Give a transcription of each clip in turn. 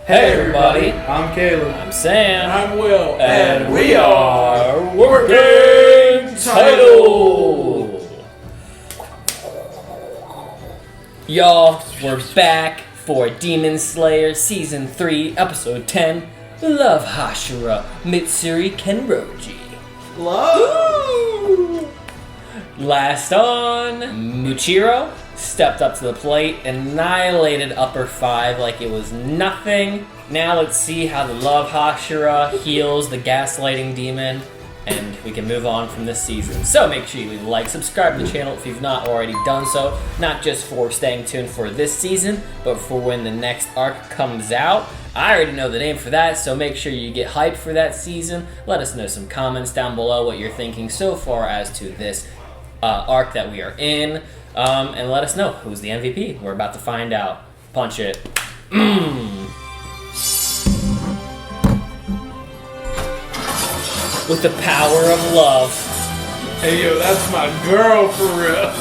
Hey everybody, I'm Caleb. I'm Sam. I'm Will. And we are Working Title! Y'all, we're back for Demon Slayer Season 3, Episode 10, Love Hashira Mitsuri Kanroji. Love! Last on, Muchiro stepped up to the plate, annihilated Upper 5 like it was nothing. Now let's see how the Love Hashira heals the gaslighting demon, and we can move on from this season. So make sure you like, subscribe to the channel if you've not already done so, not just for staying tuned for this season, but for when the next arc comes out. I already know the name for that, so make sure you get hyped for that season. Let us know some comments down below what you're thinking so far as to this arc that we are in, and let us know who's the MVP. We're about to find out. Punch it. With the power of love. Hey yo, that's my girl for real.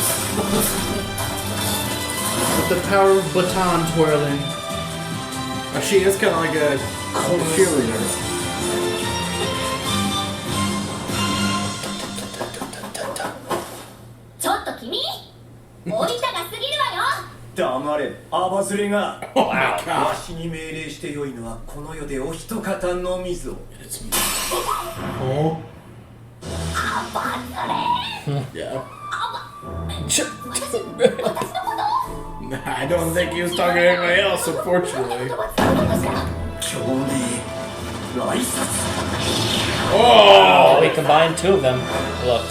With the power of baton twirling. She is kind of like a cold cheerleader. 黙れ、アバズレが。Oh my god. わしに命令してよいのはこの世でお一方のみぞ。Oh? Yeah. I don't think he was talking to anybody else, unfortunately. 共鳴、来殺。 Oh, we combined two of them. Look.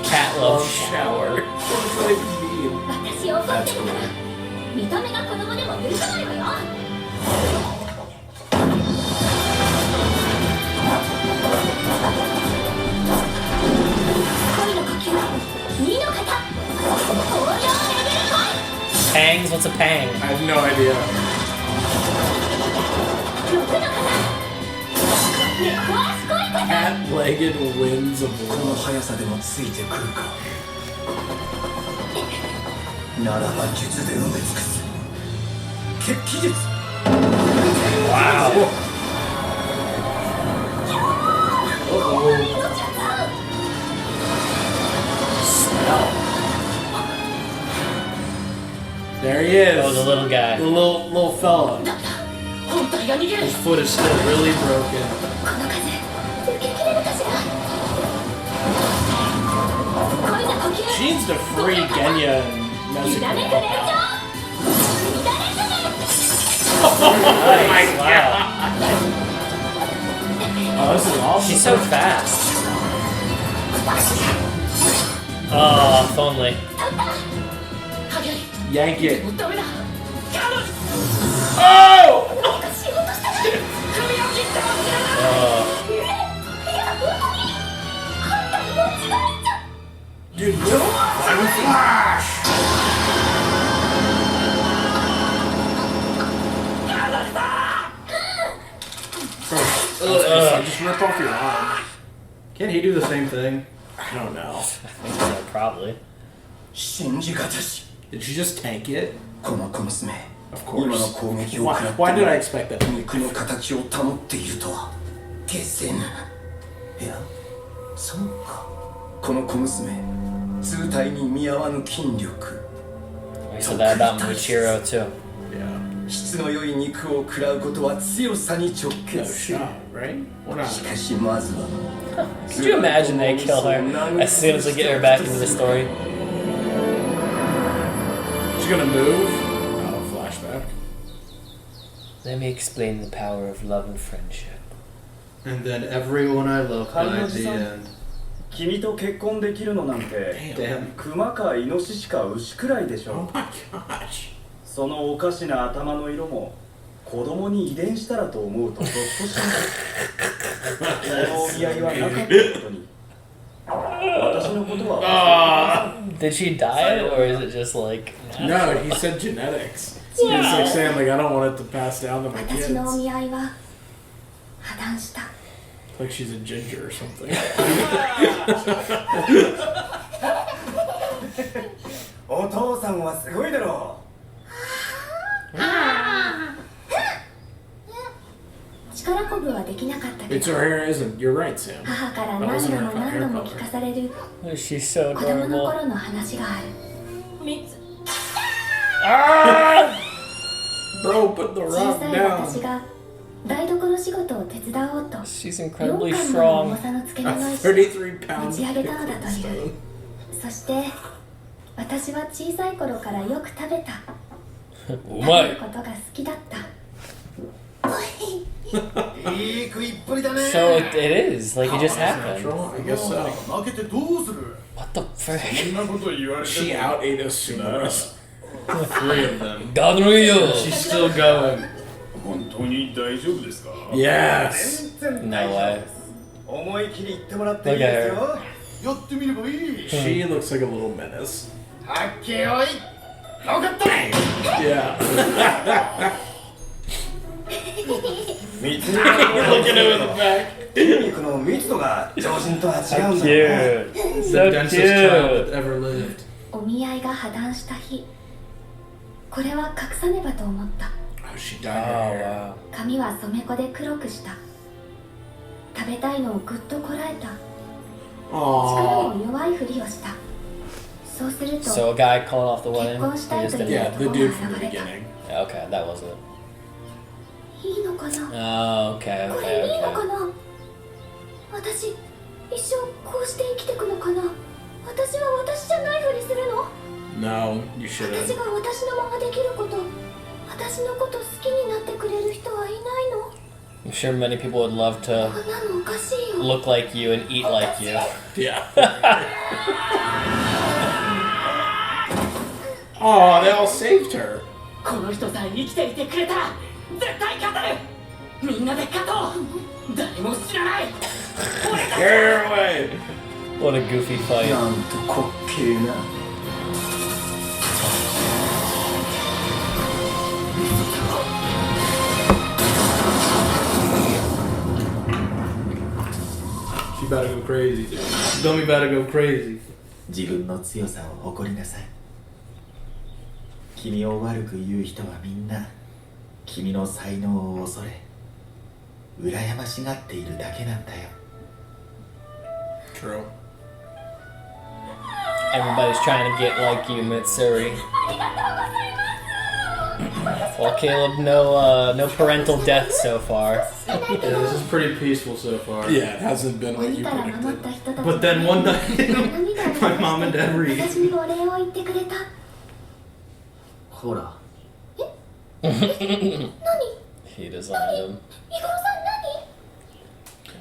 Cat love shower. What does that even mean? That's cool. Pangs? What's a pang? I have no idea. Cat-legged winds of この速さでもついてくるか。ならば術で埋め尽くす。血気術。 Wow. There he is. Oh, the little guy. The little fella. His foot is still really broken. She needs to free Genya and Nezuko. Oh my god! Oh, this is awesome. She's so fast. Oh, if only. Yank it. Oh! Dude, no! I'm Flash! Just rip off your arm. Can't he do the same thing? I don't know. I think so, probably. 信じがたし。 Did she just tank it? この小娘。 Of 今の course. 攻撃を食らって Why did I expect that? 肉の形を保っているとは消せぬ。いや、そうか。この小娘、通体に見合わぬ筋力。 I said that about Muchiro too. Yeah. 質の良い肉を食らうことは強さに直 No 結する。 shot, right? We're not. しかしまずは。 Could you imagine they kill her as soon as they get her back into the story? She's gonna move. Oh, flashback. Let me explain the power of love and friendship. And then everyone I love by the Kanroji-san. end. 君と結婚できるのなんて Damn. 熊かイノシシか牛くらいでし Oh ょ my gosh. そのおかしな頭の色も子供に遺伝したらと思うとゾッとしますこのお見合いはなかったことに私のことは Did she die, or is it just like... No, he said genetics. He's like saying, like, I don't want it to pass down to my 私 kids. のお見合いは破談した Like she's a ginger or something. お父さんはすごいだろ力こぶはできなかったけ It's ど her hair, isn't? You're right, Sam. 母から何度も何度も聞かされる She's so 子供の adorable. 頃の話がある。Ah! Bro, put the 小 rock さい私 down. が台所仕事を手伝おうと She's 4 incredibly 巻の重 strong. さの漬 A 物石を 33 持 pound ち上げたのだという。 stone. そして私は小さい頃からよく食べた。食べる Umai. ことが好きだった。いい食いっぷりだね So it is. Like, it just happened. Natural? I guess so. 負けてどうする What the frick? そんなこと言われて She も out-ate us sumoros. 3 of them. Ganryu! She's still going. 本当に大丈夫ですか Yes! 全然 No 大丈夫 way. です思い切り言ってもらっていいですよやってみればいい She looks like a little menace. はっけよい分かった Yeah. 三つ Look at him in the back. 筋肉の密度が常人とは違うんだ Cute. The So densest child cute. that ever lived. お見合いが破談した日、これは隠さねばと思った。 Oh, she Oh, dyed her hair. wow. 髪は染め粉で黒くした。食べたいのをぐっとこらえた。力 Aww. も弱いふりをした。そうすると So a guy called off the wedding? 結婚したい He と just いう didn't. Yeah, the dude from the beginning. Yeah, okay, that was it. いいのかな、 Oh, okay, こ okay, れいいのか okay. な。私一生こうして生きてくのかな。私は私じゃないふりするの。 No, you shouldn't. 私が私のままできること、私のこと好きになってくれる人はいないの。 I'm sure many people would love こ to んなのおかしいよ。 look like you and eat like you. Yeah. Oh, they all saved her. この人さえ生きていてくれたら絶対勝てる。みんなで勝とう。誰も知らない。 Get her away. What a goofy fight. なんと滑稽な She about to go crazy, dude. Dummy about to go crazy. 自分の強さを誇りなさい君を悪く言う人はみんな君の才能を恐れ羨ましがっているだけなんだよ True. Everybody's trying to get like you, Mitsuri. Well, Caleb, no parental death so far. Yeah, this is pretty peaceful so far. Yeah, it hasn't been what 鬼 you から守っ predicted. た人たち But then one night, 涙を my mom and dad were 私 eating. にお礼を言ってくれた。ほら He designed him. イゴロさん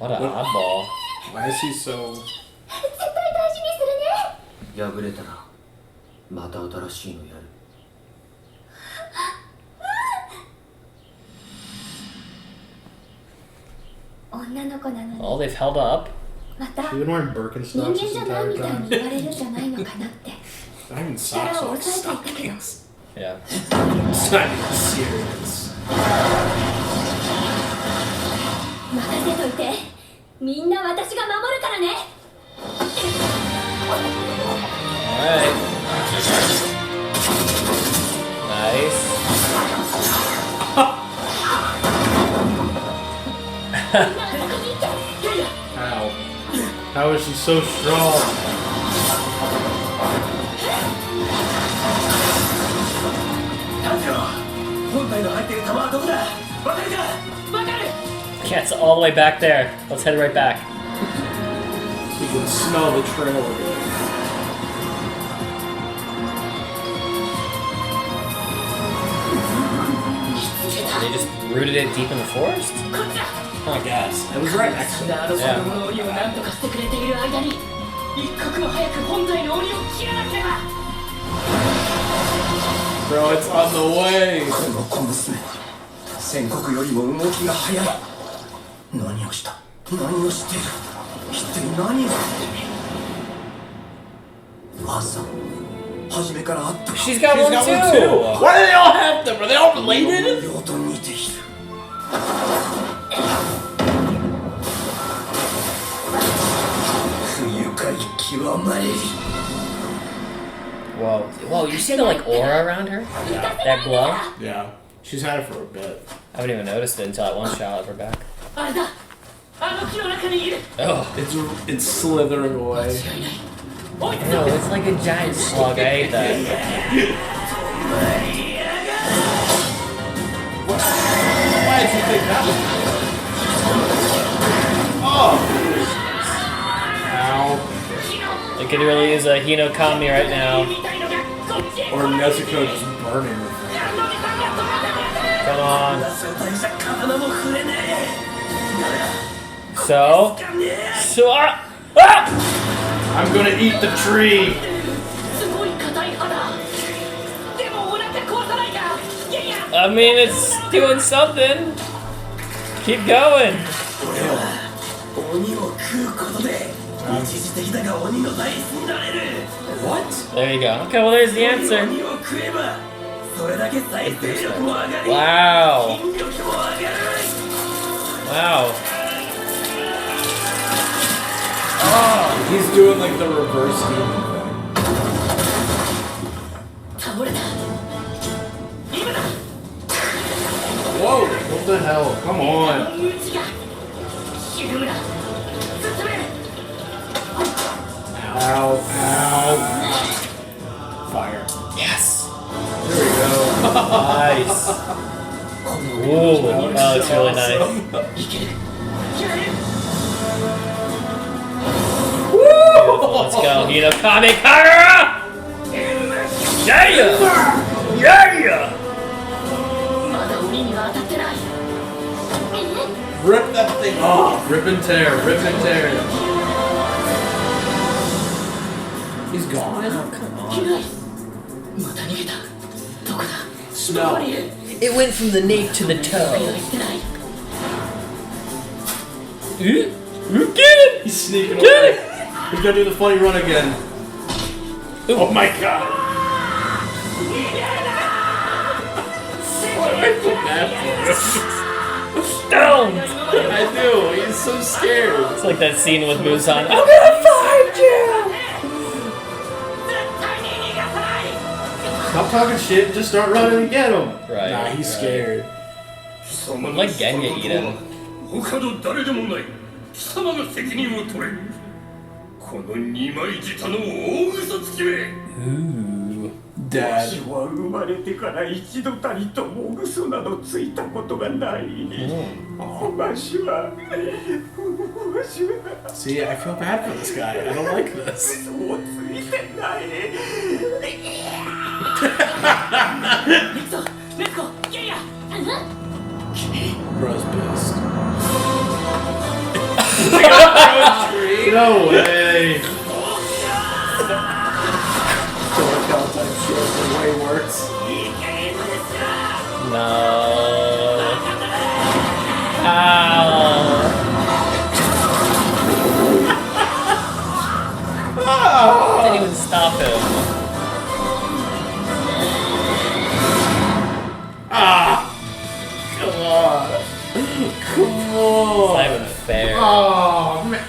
何？ What an oddball. Why is he so... 絶対大事にするね。破れたらまた新しいのやる女の子なのに Oh, they've held up. また She's been wearing 人 Birkenstocks 間 this じゃない entire みたい time. に言われるんじゃないのかなって Not even 力 socks を off 抑えていたけど stockings. Yeah. It's not even serious. 任せといて。みんな私が守るからね。 Alright. Nice. How? How is she so strong? 本体の入っている弾はどこだわかるか Yeah, it's all the way back there. Let's head right back. You can smell the trail of it. They just rooted it deep in the forest? I guess. It was right next to あ it. のその鬼を何とかしてくれている間に一刻も早く本体の鬼を切らなければ。 Bro, it's on the way. この小娘宣告よりも動きが早い何をした何をしている一体何を朝初めからあった She's got She's one got too! one too. Why do they all have them? Are they all related? 用と似ている不愉快極まれり Whoa. Whoa, you see the like aura around her? That glow? Yeah. She's had it for a bit. I haven't even noticed it until that one shot of her back. あれだあの木の中にいる Oh. It's slithering away. 違いない追いつ No, it's like a giant slug. I hate that. Why did you think that was? Oh! Ow. It could really use a Hinokami right now. みたいのがこっちへ Or Nezuko just burning with it. 何のネタが止まってくれ Come on. 招待者刀も触れねえ So? かねえ So, ah! Ah! I'm gonna eat the tree! すごい硬い歯だでもお腹壊さないかいやいや I mean, it's doing something. Keep going. 俺は鬼を食うことで一時的だが鬼の大好になれる What? There you go. Okay, well, there's the answer. 鬼を食えばそれだけ再生力も上がり Wow. 筋力も上がる Wow. He's doing like the reverse demon thing. 倒れた今だ Whoa! What the hell? Come on! 無知が沈むな進め Ow! Ow! Fire. Yes. There we go. Nice. Ooh. Oh, it's really nice. いけるやれる Beautiful. Let's go. Hinokami Kara! Yeah! Yeah! まだ鬼には当たってない Rip that thing off! Rip and tear, rip and tear. He's gone. いないまた逃げたどこだ Smell. どこにいる It went from the nape to the 言 toe. ってない Get it! He's sneaking Get away. it! He's gonna do the funny run again. Oh my god! Down! I do. He's so scared. It's like that scene with Muzan. I'm gonna find you! Stop talking shit and just start running and get him. Right. Nah, he's right. scared. Let Genya eat him. 他の誰でもない貴様が責任を取れこの二枚舌の大嘘つきめ Ooh. わ Dad. しは生まれてから一度たりとも嘘などついたことがないわしは See, I feel bad for this guy. I don't like this. 嘘をついてない 行くぞレッツゴーゲイヤ Bro's pissed. No way. Torkel type shit, the way it works. No. Ow. Didn't even stop him. Come on. Come It's on. not even fair. Oh, man.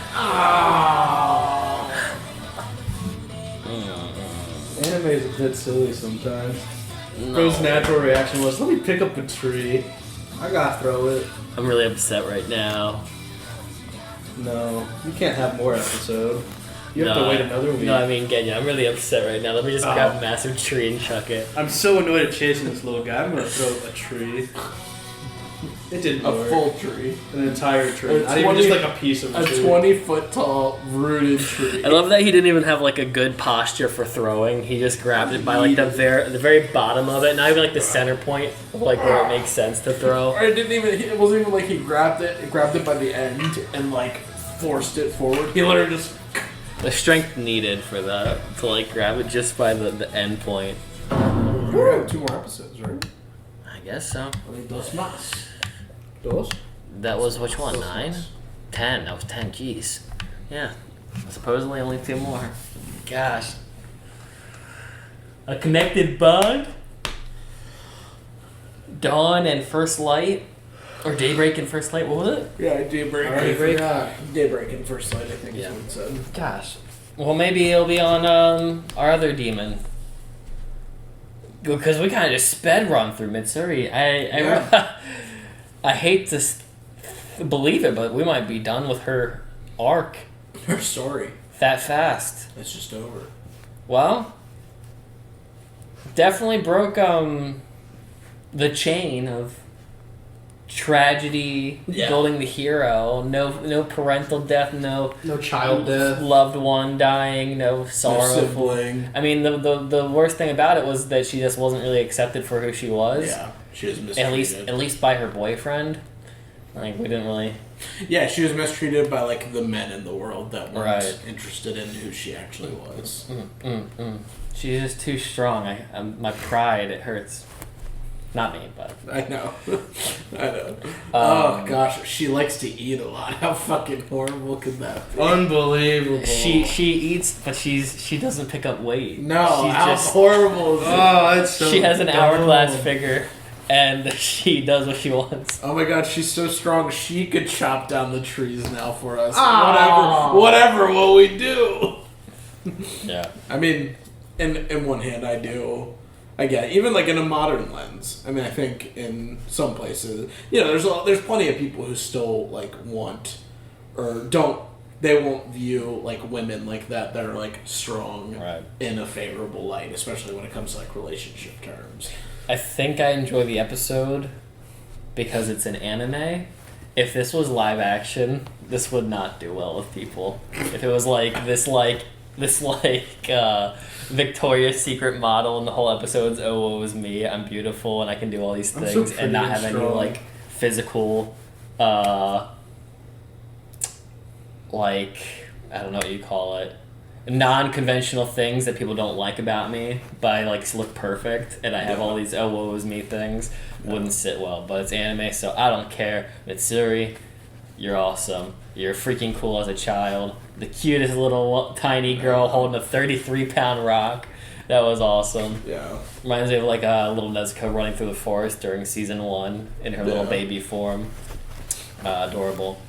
Anime is a bit silly sometimes. Bro's natural reaction was, let me pick up a tree. I gotta throw it. I'm really upset right now. No, you can't have more episode. You have to wait another week. No, I mean, Genya, I'm really upset right now. Let me just grab a massive tree and chuck it. I'm so annoyed at chasing this little guy. I'm gonna throw a tree. It didn't A work. full tree. An entire tree. A Not even just like a piece of A tree. 20-foot tall rooted tree. I love that he didn't even have like a good posture for throwing. He just grabbed it by like the very bottom of it, not even like the center point, of, like where it makes sense to throw. Or it didn't even. It wasn't even like he grabbed it by the end and like forced it forward. He literally just. The strength needed for that to like grab it just by the end point. We have 2 more episodes, right? I guess so. Dos más. Dos? That was which one? 9? 10. That was 10. Jeez. Yeah. Supposedly only 2 more. Gosh. A connected bug? Dawn and First Light? Or Daybreak and First Light? What was it? Yeah, Daybreak. Daybreak? Daybreak and First Light, I think Yeah. is what it said. Gosh. Well, maybe it'll be on our other demon. Because we kind of just sped run through Mitsuri. I hate to believe it, but we might be done with her arc Her story. that fast. It's just over. Well, definitely broke the chain of tragedy, building the hero. No parental death, no child death, loved one dying, no sorrow. Sibling. I mean, the worst thing about it was that she just wasn't really accepted for who she was. Yeah, she was mistreated. At least by her boyfriend. Like, we didn't really. Yeah, she was mistreated by like the men in the world that weren't Right. interested in who she actually was. She's just too strong. My pride, it hurts. Not me, but I know. I know. Oh gosh, she likes to eat a lot. How fucking horrible could that be? unbelievable. she eats, but she doesn't pick up weight. No, she's how just horrible is it? Oh, that's so she has an dumb. hourglass figure, and she does what she wants. Oh my god, she's so strong. She could chop down the trees now for us. Aw. Whatever will we do? Yeah. I mean, in one hand, I do. I get it. Even like in a modern lens. I mean, I think in some places, there's plenty of people who still like want or don't. They won't view like women like that are like strong Right. in a favorable light, especially when it comes to like relationship terms. I think I enjoy the episode because it's an anime. If this was live action, this would not do well with people. If it was like this Victoria's Secret model and the whole episode's woe is me, I'm beautiful and I can do all these I'm so things and not pretty have and any strong. like physical like, I don't know what you call it, non-conventional things that people don't like about me, but I like look perfect and I have all these woe is me things, wouldn't sit well. But it's anime, so I don't care. Mitsuri, you're awesome. You're freaking cool as a child. The cutest little tiny girl holding a 33-pound rock. That was awesome. Yeah. Reminds me of like a little Nezuko running through the forest during season 1 in her little Yeah. baby form. Adorable.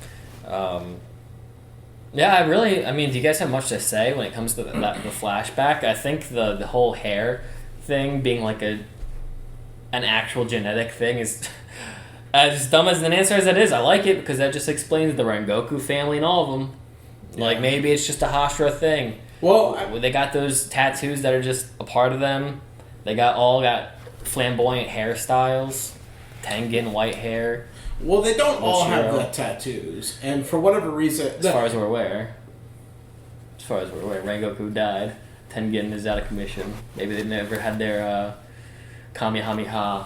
Yeah, I mean, do you guys have much to say when it comes to the flashback? I think the whole hair thing being like an actual genetic thing is as dumb as an answer as it is. I like it because that just explains the Rengoku family and all of them. Like, maybe it's just a Hashira thing. Well, They got those tattoos that are just a part of them. They all got flamboyant hairstyles. Tengen, white hair. well, they don't all have Hashira. the tattoos, and for whatever reason, As far as we're aware. Rengoku died. Tengen is out of commission. Maybe they never had their Kamehameha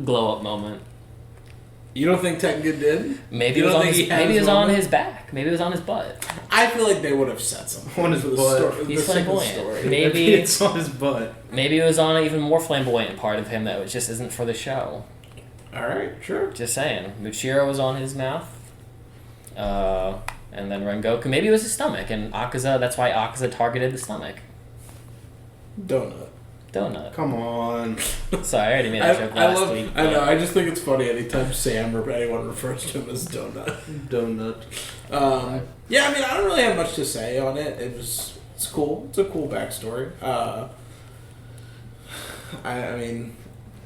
glow-up moment. you don't think Tengen did? Maybe You it was don't on think his, he had maybe it was his on moment? his back. Maybe it was on his butt. I feel like they would have said something On his for the butt. story. He's the sake of the flamboyant. story. Maybe it's on his butt. maybe it was on an even more flamboyant part of him that just isn't for the show. All right, sure. Just saying. Muchiro was on his mouth. And then Rengoku. Maybe it was his stomach. And Akaza, that's why Akaza targeted the stomach. Donut. Donut. Come on. Sorry, I already made that joke last week. I know. but- I just think it's funny anytime Sam or anyone refers to him as Donut. Donut. Yeah, I mean, I don't really have much to say on it. It's cool. It's a cool backstory.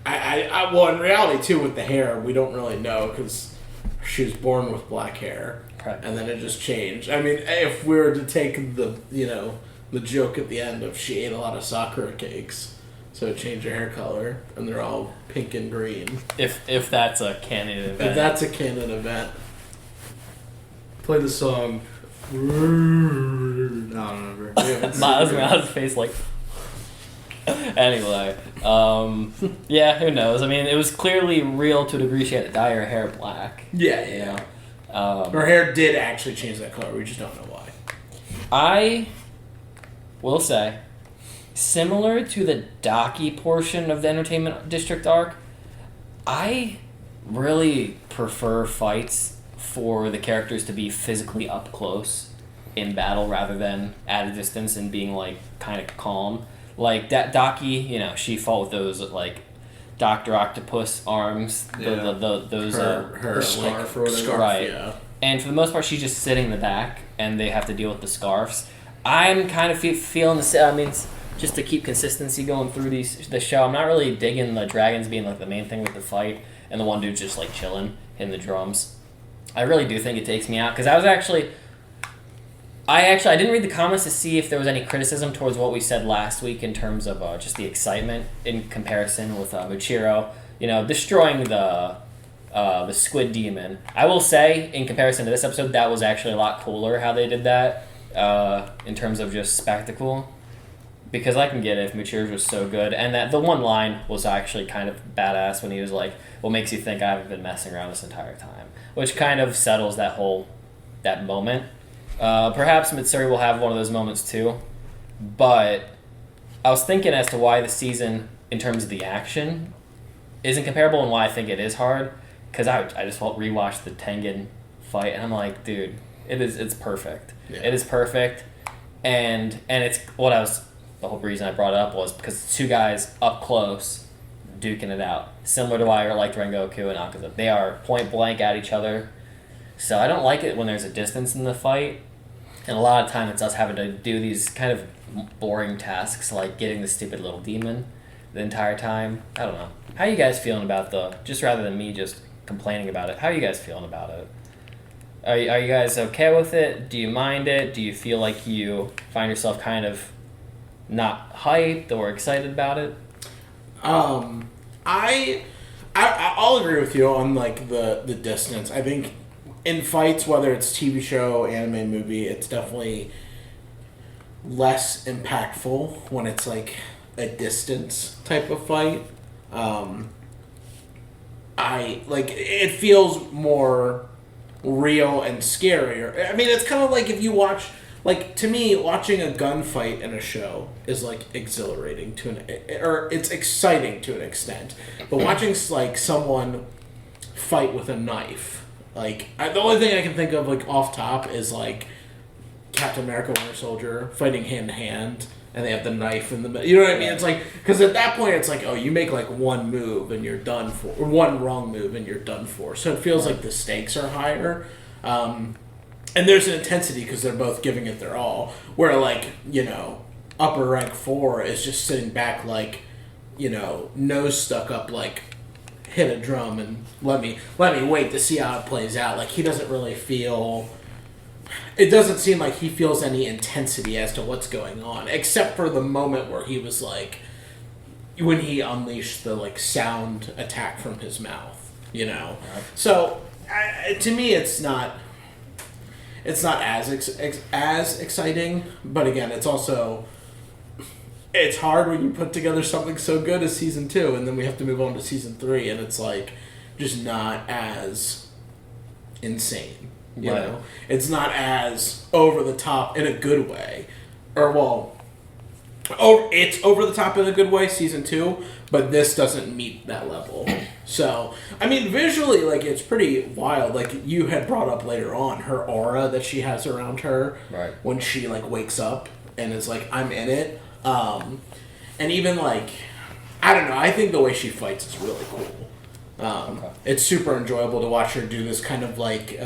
Well, in reality too, with the hair, we don't really know because she was born with black hair, Right. and then it just changed. I mean, if we were to take the joke at the end of she ate a lot of Sakura cakes, so it changed her hair color, and they're all pink and green. If that's a canon event. If that's a canon event. Play the song. I don't remember. Miles' face like. Anyway, yeah, who knows? I mean, it was clearly real to a degree. She had to dye her hair black. Yeah, You yeah. know, Her hair did actually change that color. We just don't know why. I will say, similar to the Daki portion of the Entertainment District arc, I really prefer fights for the characters to be physically up close in battle rather than at a distance and being like kind of calm. Like that Daki, she fought with those like Dr. Octopus arms, Yeah. Her those scarf or whatever. Scarf, Right. yeah. and for the most part, she's just sitting in the back, and they have to deal with the scarves. I'm kind of feeling the. I mean, just to keep consistency going through the show. I'm not really digging the dragons being like the main thing with the fight, and the one dude's just like chilling, hitting the drums. I really do think it takes me out, because I didn't read the comments to see if there was any criticism towards what we said last week in terms of just the excitement in comparison with Muchiro, destroying the squid demon. I will say, in comparison to this episode, that was actually a lot cooler how they did that in terms of just spectacle. Because I can get it if Muchiro's was so good, and that the one line was actually kind of badass when he was like, "What makes you think I haven't been messing around this entire time?" Which kind of settles that moment. Perhaps Mitsuri will have one of those moments too, but I was thinking as to why the season, in terms of the action, isn't comparable, and why I think it is hard. Because I just rewatched the Tengen fight, and I'm like, dude, it's perfect. Yeah. It is perfect, and it's the whole reason I brought it up was because it's two guys up close, duking it out, similar to why I liked Rengoku and Akaza. They are point blank at each other, so I don't like it when there's a distance in the fight. And a lot of time it's us having to do these kind of boring tasks like getting the stupid little demon the entire time. I don't know. How are you guys feeling about just rather than me just complaining about it, how are you guys feeling about it? Are you guys okay with it? Do you mind it? Do you feel like you find yourself kind of not hyped or excited about it? I'll agree with you on like the distance. I think in fights, whether it's TV show, anime, movie, it's definitely less impactful when it's like a distance type of fight. It feels more real and scarier. I mean, it's kind of like if you watch, like, to me, watching a gunfight in a show is like exhilarating or it's exciting to an extent. But watching like someone fight with a knife, the only thing I can think of like off top is like Captain America, Winter Soldier fighting hand to hand, and they have the knife in the middle. You know what I mean? It's like, because at that point it's like, oh, you make like one move and you're done for, or one wrong move and you're done for. So it feels like the stakes are higher, and there's an intensity because they're both giving it their all. Where like upper rank 4 is just sitting back like nose stuck up like, hit a drum and let me wait to see how it plays out. Like he doesn't really feel. It doesn't seem like he feels any intensity as to what's going on, except for the moment where he was like, when he unleashed the like sound attack from his mouth. So to me, it's not as exciting. But again, it's hard when you put together something so good as season 2, and then we have to move on to season 3, and it's like just not as insane. You know, it's not as over the top in a good way, it's over the top in a good way, season 2, but this doesn't meet that level. So, I mean, visually, like, it's pretty wild. Like, you had brought up later on, her aura that she has around her when she, like, wakes up and is like, I'm in it. And even, like, I don't know, I think the way she fights is really cool. It's super enjoyable to watch her do this kind of, like,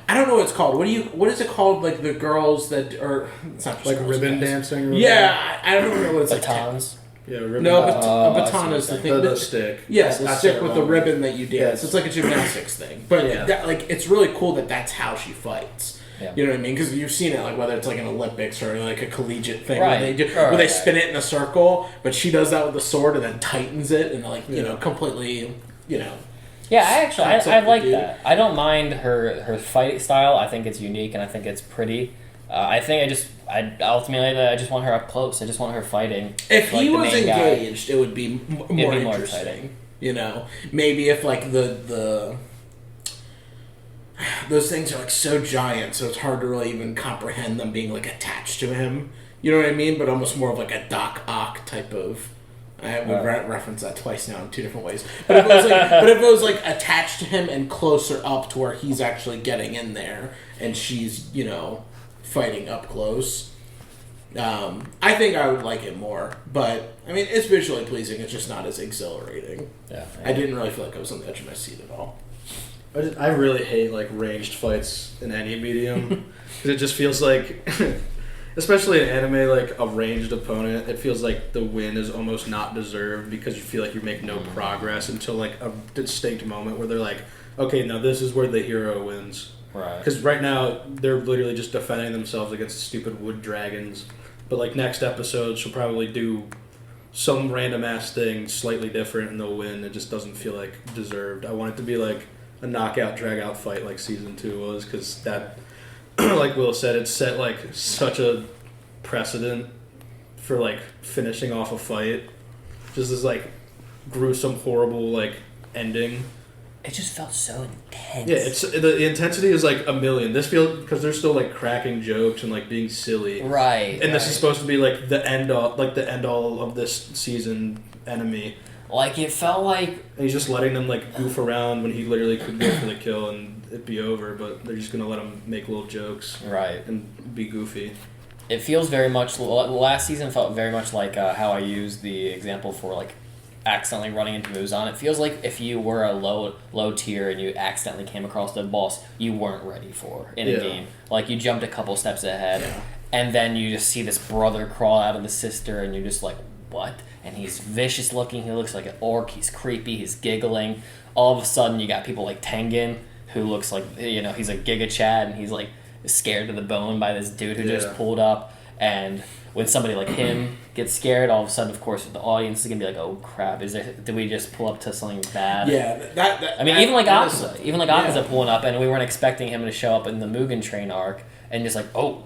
I don't know what it's called. What is it called? Like the girls that are, it's not just like ribbon dancing? Yeah, I don't know what it's Batons. Yeah, ribbon. No, a baton is the thing. The stick. Yes, the stick with the ribbon that you dance. Yes. It's like a gymnastics thing. But it's really cool that that's how she fights. Yeah. You know what I mean? Because you've seen it, like whether it's like an Olympics or like a collegiate thing where they spin it in a circle, but she does that with the sword and then tightens it and like completely Yeah, I like that. I don't mind her fight style. I think it's unique and I think it's pretty. I ultimately I just want her up close. I just want her fighting. If he was engaged, it would be more interesting. Maybe if like the those things are like so giant, so it's hard to really even comprehend them being like attached to him. You know what I mean? But almost more of like a Doc Ock type of. I would reference that twice now in 2 different ways. But if it was like attached to him and closer up to where he's actually getting in there and she's fighting up close, I think I would like it more. But I mean, it's visually pleasing. It's just not as exhilarating. Yeah, I didn't really feel like I was on the edge of my seat at all. I really hate like ranged fights in any medium because it just feels like especially in anime, like a ranged opponent, it feels like the win is almost not deserved because you feel like you make no progress until like a distinct moment where they're like, okay, now this is where the hero wins. Right. Because right now they're literally just defending themselves against stupid wood dragons. But like next episode, she'll probably do some random ass thing slightly different and they'll win. It just doesn't feel like deserved. I want it to be like a knockout, drag out fight like season 2 was, because that, like Will said, it set like such a precedent for like finishing off a fight. Just this like gruesome, horrible like ending. It just felt so intense. Yeah, it's the intensity is like a million. This feels because they're still like cracking jokes and like being silly, right? And this is supposed to be like the end all of this season enemy. Like it felt like and he's just letting them like goof around when he literally could go for the kill and it'd be over. But they're just gonna let him make little jokes, right, and be goofy. It feels very much. Last season felt very much like how I used the example for like accidentally running into Muzan. It feels like if you were a low tier and you accidentally came across the boss you weren't ready for in a game. Like you jumped a couple steps ahead, and then you just see this brother crawl out of the sister, and you're just like, what? And he's vicious looking. He looks like an orc. He's creepy. He's giggling. All of a sudden, you got people like Tengen, who looks like he's a Giga Chad, and he's like scared to the bone by this dude who just pulled up. And when somebody like him gets scared, all of a sudden, of course, the audience is gonna be like, "Oh crap! Did we just pull up to something bad?" Yeah, I mean, even like Akaza pulling up, and we weren't expecting him to show up in the Mugen Train arc, and just like, oh,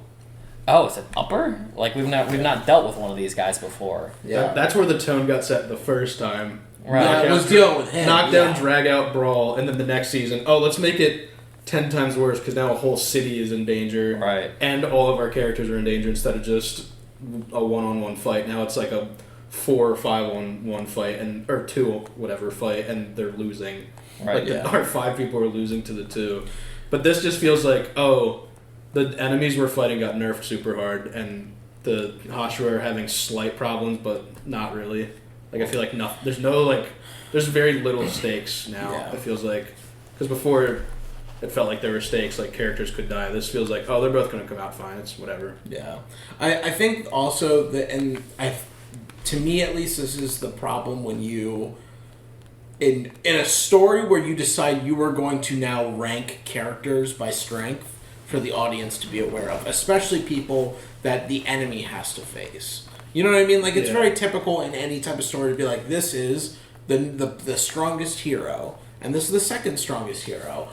it's an upper. Like we've not dealt with one of these guys before. Yeah, that's where the tone got set the first time. Right, yeah, it was dealing with him. Knockdown, drag out, brawl, and then the next season, let's make it 10 times worse because now a whole city is in danger, right? And all of our characters are in danger instead of just a one-on-one fight. Now it's like a 4 or 5-on-1 fight or 2 whatever fight, and they're losing. Right. Like our 5 people are losing to the 2, but this just feels like the enemies we're fighting got nerfed super hard, and the Hashira are having slight problems, but not really. Like I feel like there's very little stakes now. Yeah. It feels like because before. It felt like there were stakes, like characters could die. This feels like, they're both going to come out fine. It's whatever. Yeah. I think also to me at least, this is the problem when you, in a story where you decide you are going to now rank characters by strength for the audience to be aware of, especially people that the enemy has to face. You know what I mean? Like, it's very typical in any type of story to be like, this is the strongest hero, and this is the second strongest hero.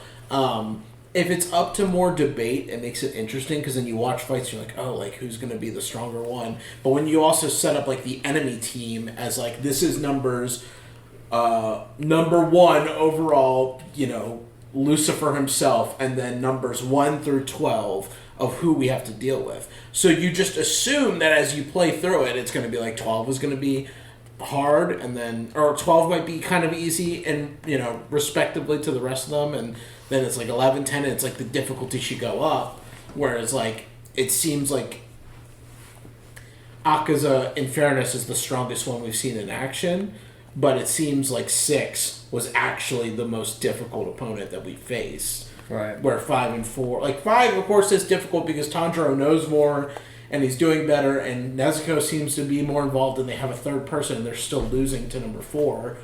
If it's up to more debate, it makes it interesting because then you watch fights, you're like, who's going to be the stronger one? But when you also set up like the enemy team as like, this is number 1 overall, Lucifer himself, and then numbers 1 through 12 of who we have to deal with. So you just assume that as you play through it, it's going to be like 12 is going to be hard, or 12 might be kind of easy and respectively to the rest of them, and then it's like 11, 10, and it's like the difficulty should go up, whereas like it seems like Akaza, in fairness, is the strongest one we've seen in action, but it seems like 6 was actually the most difficult opponent that we faced. Right. Where 5 and 4, like 5 of course is difficult because Tanjiro knows more and he's doing better, and Nezuko seems to be more involved, and they have a third person, and they're still losing to number 4.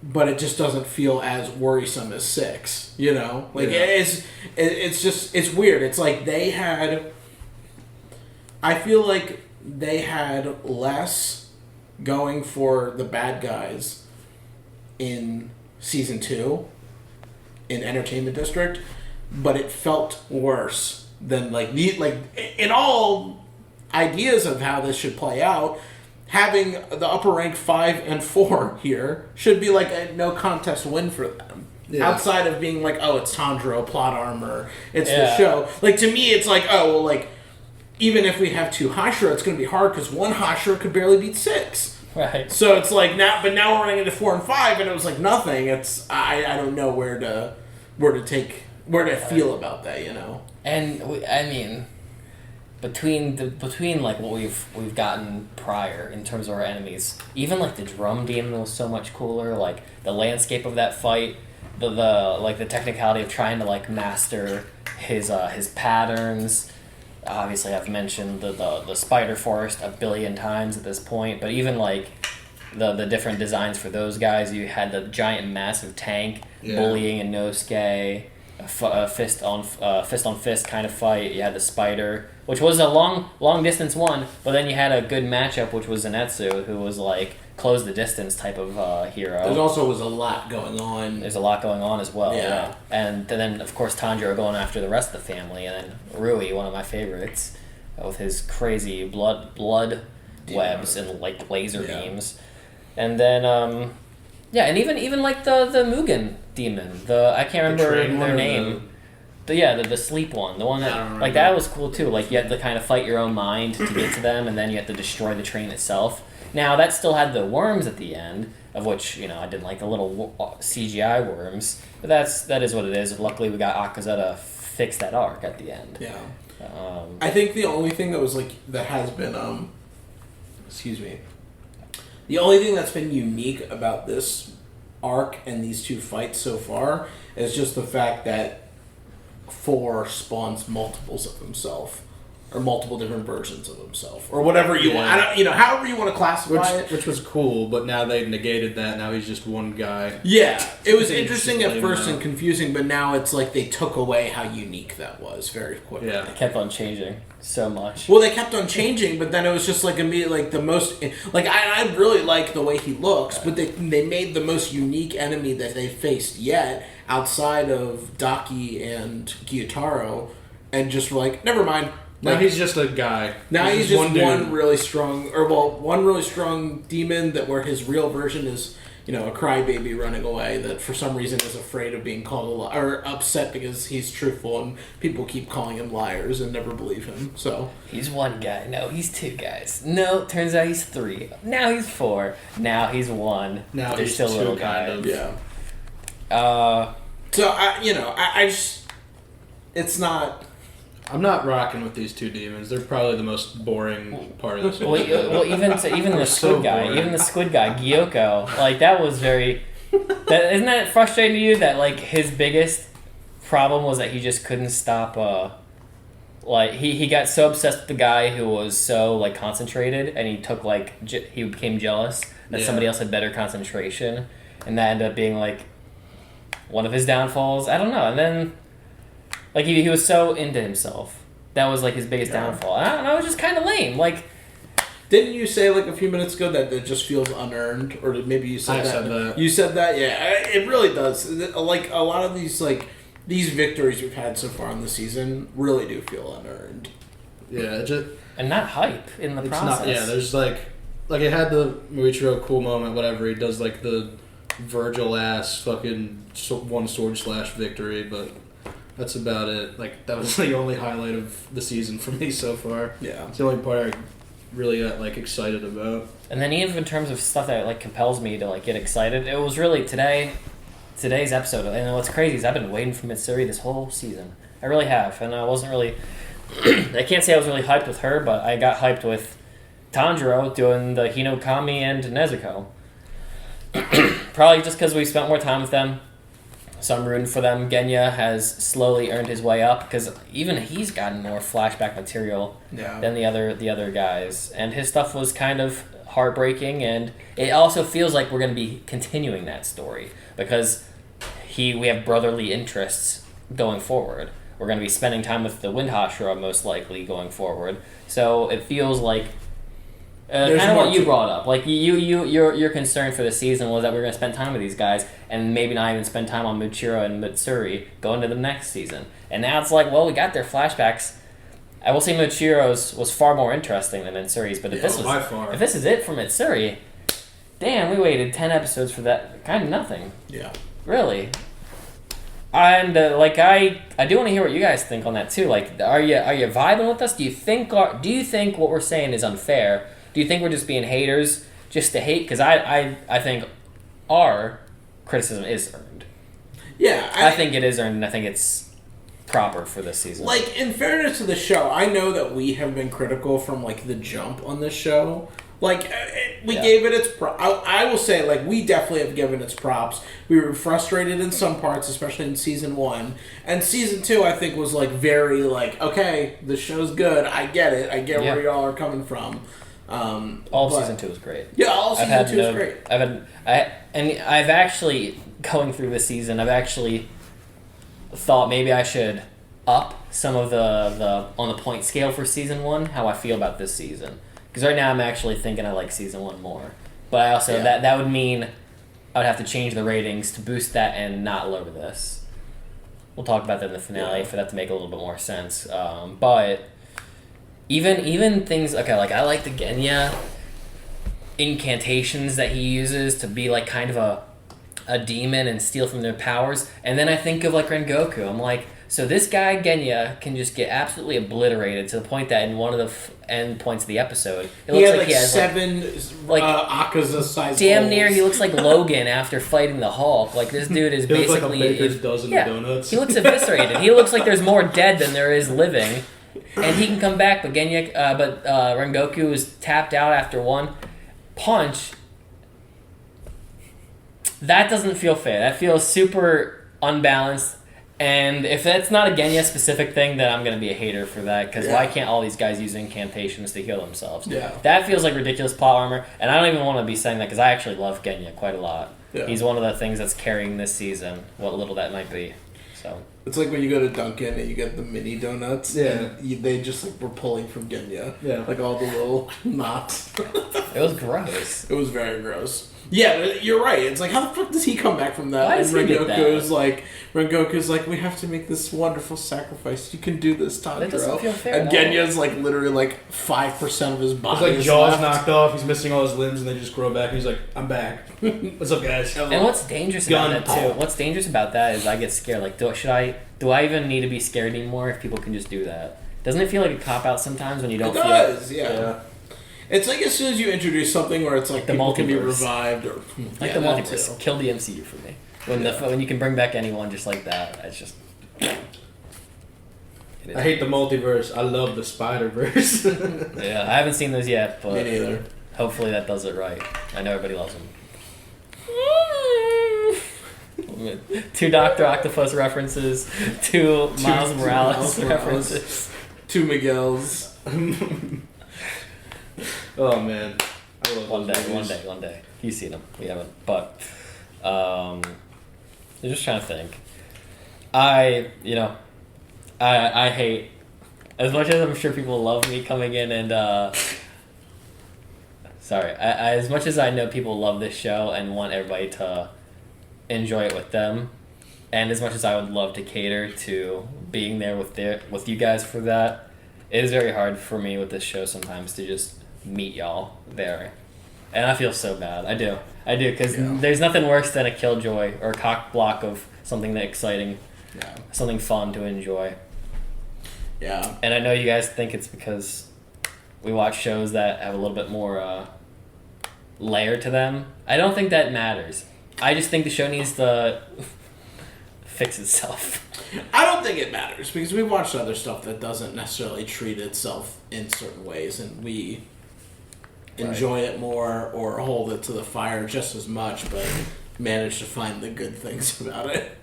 But it just doesn't feel as worrisome as 6, Like, it's just, it's weird. It's like I feel like they had less going for the bad guys in Season 2 in Entertainment District, but it felt worse than in all ideas of how this should play out. Having the upper rank 5 and 4 here should be like a no contest win for them. Yeah. Outside of being like, it's Tanjiro, plot armor, it's the show. Like, to me, it's like, even if we have 2 Hashira, it's going to be hard because 1 Hashira could barely beat 6. Right. So it's like now we're running into 4 and 5, and it was like nothing. It's I don't know where to feel about that, And I mean, between like what we've gotten prior in terms of our enemies, even like the drum demon was so much cooler. Like the landscape of that fight, the technicality of trying to like master his patterns. obviously I've mentioned the Spider Forest a billion times at this point, but even like the different designs for those guys, you had the giant massive tank bullying Inosuke, a fist on fist kind of fight. You had the spider, which was a long distance one, but then you had a good matchup, which was Zenitsu, who was like close the distance type of hero. There also was a lot going on. There's a lot going on as well. Yeah. And then of course Tanjiro going after the rest of the family, and then Rui, one of my favorites, with his crazy blood webs and like laser beams. And then, and even like the Mugen demon, I can't remember their name. The sleep one, the one that like that was cool too. Like you had to kind of fight your own mind to get to them, and then you had to destroy the train itself. Now that still had the worms at the end, of which I didn't like the little CGI worms, but that is what it is. Luckily, we got Akaza to fix that arc at the end. Yeah. I think the only thing that was like that has been excuse me. The only thing that's been unique about this arc and these two fights so far is just the fact that 4 spawns multiples of himself, or multiple different versions of himself, or whatever you want. I don't, however you want to classify it. Which was cool, but now they've negated that. Now he's just one guy. Yeah, it was interesting at first and confusing, but now it's like they took away how unique that was very quickly. Yeah, it kept on changing so much. Well, they kept on changing, but then it was just like immediately like the most like I really like the way he looks, but they made the most unique enemy that they faced yet outside of Daki and Gyutaro, and just were like, never mind. Now he's just a guy. Now he's just one really strong demon where his real version is, a crybaby running away that for some reason is afraid of being called or upset because he's truthful and people keep calling him liars and never believe him. So he's one guy. No, he's 2 guys. No, turns out he's 3. Now he's 4. Now he's 1. Now There's he's still a little 2 guy. kind of. Yeah. So I just it's not. I'm not rocking with these 2 demons. They're probably the most boring part of this. Well, even the squid guy, Gyoko, like that was very. Isn't that frustrating to you? That like his biggest problem was that he just couldn't stop. Like he got so obsessed with the guy who was so like concentrated, and he took like he became jealous that somebody else had better concentration, and that ended up being like one of his downfalls. I don't know, and then. Like, he was so into himself. That was, like, his biggest downfall. I don't know, it was just kind of lame. Like... Didn't you say, like, a few minutes ago that it just feels unearned? Or maybe you said that. I said that. You said that? Yeah, it really does. Like, a lot of these, like, these victories we've had so far in the season really do feel unearned. Yeah, and not hype in the process. There's, like, it had the Muichiro cool moment, whatever. He does, like, the Virgil-ass fucking one sword slash victory, but... That's about it. Like, that was the only highlight of the season for me so far. Yeah. It's the only part I really got, like, excited about. And then even in terms of stuff that, like, compels me to, like, get excited, it was really today's episode. And what's crazy is I've been waiting for Mitsuri this whole season. I really have. And I wasn't really... I can't say I was really hyped with her, but I got hyped with Tanjiro doing the Hinokami and Nezuko. Probably just because we spent more time with them. So I'm rooting for them. Genya has slowly earned his way up because even he's gotten more flashback material than the other guys, and his stuff was kind of heartbreaking. And it also feels like we're going to be continuing that story because we have brotherly interests going forward. We're going to be spending time with the Wind Hashira most likely going forward. So it feels like. Kind of what you brought up. Like, your concern for the season was that we were going to spend time with these guys and maybe not even spend time on Muichiro and Mitsuri going to the next season. And now it's like, well, we got their flashbacks. I will say Michiro's was far more interesting than Mitsuri's, but if this is it for Mitsuri, damn, we waited 10 episodes for that. Kind of nothing. Yeah. Really. And, I do want to hear what you guys think on that, too. Like, are you vibing with us? Do you think what we're saying is unfair? Do you think we're just being haters just to hate? Because I think our criticism is earned. Yeah. I think it is earned, and I think it's proper for this season. Like, in fairness to the show, I know that we have been critical from, like, the jump on this show We gave it its I will say, like, we definitely have given its props. We were frustrated in some parts, especially in season 1. And season 2, I think, was, like, very, like, okay, the show's good. I get it. I get where y'all are coming from. All of season 2 was great. Yeah, all season 2 was great. I've actually, going through this season, I've actually thought maybe I should up some of the on the point scale for season 1, how I feel about this season. Because right now I'm actually thinking I like season 1 more. But I also, that would mean I would have to change the ratings to boost that and not lower this. We'll talk about that in the finale for that to make a little bit more sense. But even things, okay, like I like the Genya incantations that he uses to be like kind of a demon and steal from their powers. And then I think of like Rengoku. I'm like, so this guy Genya can just get absolutely obliterated to the point that in one of the end points of the episode, it looks like he has 7 Akaza-sized damn holes. near he looks like Logan after fighting the Hulk. Like this dude is He looks basically like a baker's dozen of donuts. He looks eviscerated. He looks like there's more dead than there is living, and he can come back. But Rengoku is tapped out after one punch. That doesn't feel fair. That feels super unbalanced. And if that's not a Genya specific thing, then I'm going to be a hater for that. Because why can't all these guys use incantations to heal themselves? Yeah. That feels like ridiculous plot armor. And I don't even want to be saying that because I actually love Genya quite a lot. Yeah. He's one of the things that's carrying this season, what little that might be. So It's like when you go to Dunkin' and you get the mini donuts. Yeah. And they just like were pulling from Genya. Yeah. Like all the little knots. it was gross. It was very gross. Yeah, but you're right. It's like, how the fuck does he come back from that? Why And does he get that? Rengoku's like, we have to make this wonderful sacrifice. You can do this, Tanjiro. That doesn't feel fair And at all. Genya's like literally like 5% of his His body. like is jaws left. knocked off. He's missing all his limbs, and they just grow back. And he's like, "I'm back. What's up, guys?" And what's dangerous about that too? What's dangerous about that is I get scared. Like, do I even need to be scared anymore if people can just do that? Doesn't it feel like a cop out sometimes when you don't It feel? does, yeah. It's like as soon as you introduce something where it's like The people can be multiverse. revived or Like the multiverse, kill the MCU for me. When you can bring back anyone just like that, it's just. I hate the multiverse. I love the Spider-Verse. Yeah, I haven't seen those yet, but Me neither. hopefully that does it right. I know everybody loves them. 2 Dr. Octopus references, 2 Miles Morales references. 2 Miguels. Oh man, I love One those movies. day. You've seen them. We haven't. But, I'm just trying to think. I hate, as much as I'm sure people love me coming in and, as much as I know people love this show and want everybody to enjoy it with them, and as much as I would love to cater to being there with you guys for that, it is very hard for me with this show sometimes to just meet y'all there. And I feel so bad. I do, because there's nothing worse than a killjoy or a cock block of something that exciting, something fun to enjoy. Yeah. And I know you guys think it's because we watch shows that have a little bit more layer to them. I don't think that matters. I just think the show needs to fix itself. I don't think it matters because we've watched other stuff that doesn't necessarily treat itself in certain ways, and we enjoy it more or hold it to the fire just as much, but manage to find the good things about it.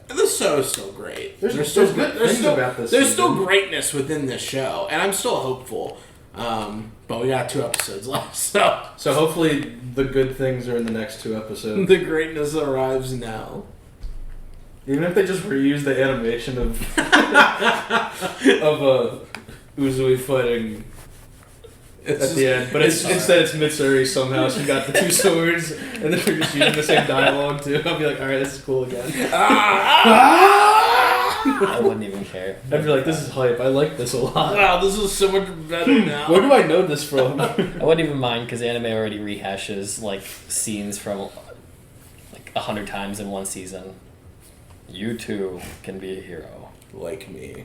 This show is still great. There's still greatness within this show, and I'm still hopeful. But we got 2 episodes left, So hopefully the good things are in the next 2 episodes. the greatness arrives now. Even if they just reuse the animation of Uzui fighting at the end, but instead it's Mitsuri somehow. She got the 2 swords, and then we're just using the same dialogue too. I'll be like, all right, this is cool again. I wouldn't even care. I'd be like, this is hype. I like this a lot. Wow, this is so much better now. Where do I know this from? I wouldn't even mind because anime already rehashes like scenes from like 100 times in one season. You too can be a hero. Like me.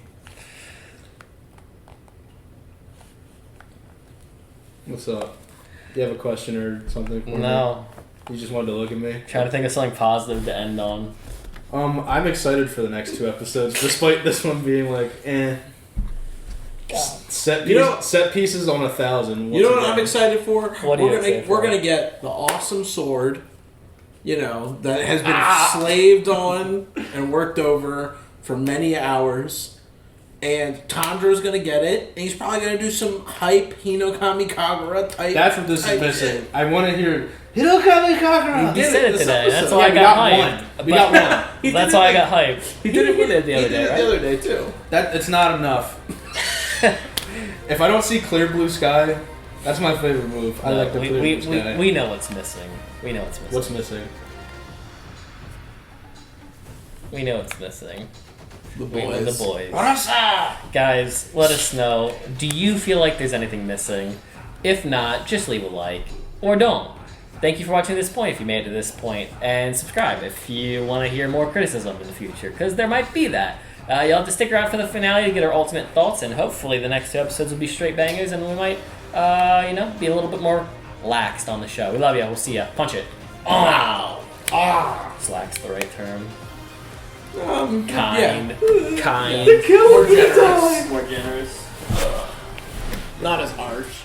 What's up? Do you have a question or something for me? No. You just wanted to look at me? Trying to think of something positive to end on. I'm excited for the next 2 episodes, despite this one being like, eh. Set You know- set pieces on 1,000. You know what once I'm again. excited for? What are you excited We're for? gonna get the awesome sword, that has been slaved on and worked over for many hours. And Tanjiro's gonna get it, and he's probably gonna do some hype Hinokami Kagura type. That's what this is type missing. shit. I want to hear Hinokami Kagura. You did said it it this today. episode. That's why Yeah, I we got got hyped. one. We got one. He That's did why it I got hyped. He did it the other he did day, it right? the other day too. That it's not enough. If I don't see clear blue sky, that's my favorite move. I like the clear blue sky. we know what's missing. We know what's missing. What's missing? We know what's missing. The The boys. Arasa! Guys, let us know. Do you feel like there's anything missing? If not, just leave a like. Or don't. Thank you for watching this point if you made it to this point. And subscribe if you want to hear more criticism in the future. Because there might be that. You'll have to stick around for the finale to get our ultimate thoughts. And hopefully the next 2 episodes will be straight bangers. And we might, be a little bit more laxed on the show. We love you. We'll see ya. Punch it. Oh! Slack's the right term. Kind. Kind. More generous. More generous. Not as harsh.